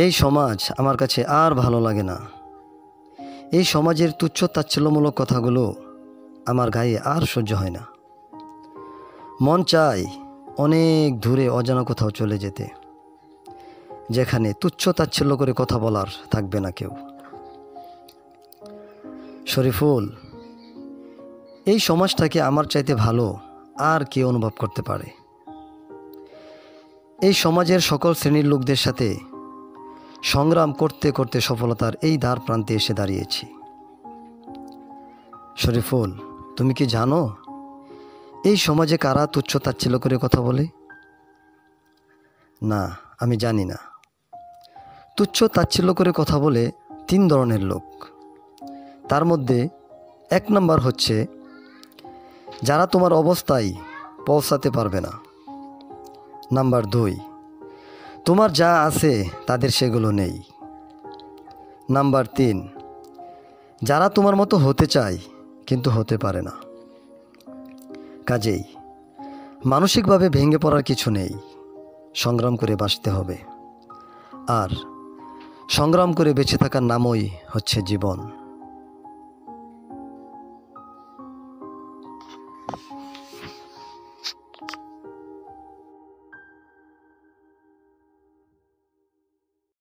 এই সমাজ আমার কাছে আর ভালো লাগে না। এই সমাজের তুচ্ছ তাচ্ছিল্যমূলক কথাগুলো আমার গায়ে আর সহ্য হয় না। মন চায় অনেক দূরে অজানা কোথাও চলে যেতে, যেখানে তুচ্ছ তাচ্ছিল্য করে কথা বলার থাকবে না কেউ। শরীফুল, এই সমাজটাকে আমার চাইতে ভালো আর কে অনুভব করতে পারে? এই সমাজের সকল শ্রেণীর লোকদের সাথে সংগ্রাম করতে করতে সফলতার এই দ্বার প্রান্তে এসে দাঁড়িয়েছি। শরীফুল, তুমি কি জানো এই সমাজে কারা তুচ্ছ তাচ্ছিল্য করে কথা বলে? না, আমি জানি না। তুচ্ছ তাচ্ছিল্য করে কথা বলে 3 ধরনের লোক। তার মধ্যে 1 নম্বর হচ্ছে যারা তোমার অবস্থায় পৌঁছাতে পারবে না। নাম্বার 2, তোমার যা আছে তাদের সেগুলো নেই। নাম্বার 3, যারা তোমার মতো হতে চায় কিন্তু হতে পারে না। কাজেই মানসিকভাবে ভেঙে পড়ার কিছু নেই, সংগ্রাম করে বাঁচতে হবে। আর সংগ্রাম করে বেঁচে থাকার নামই হচ্ছে জীবন।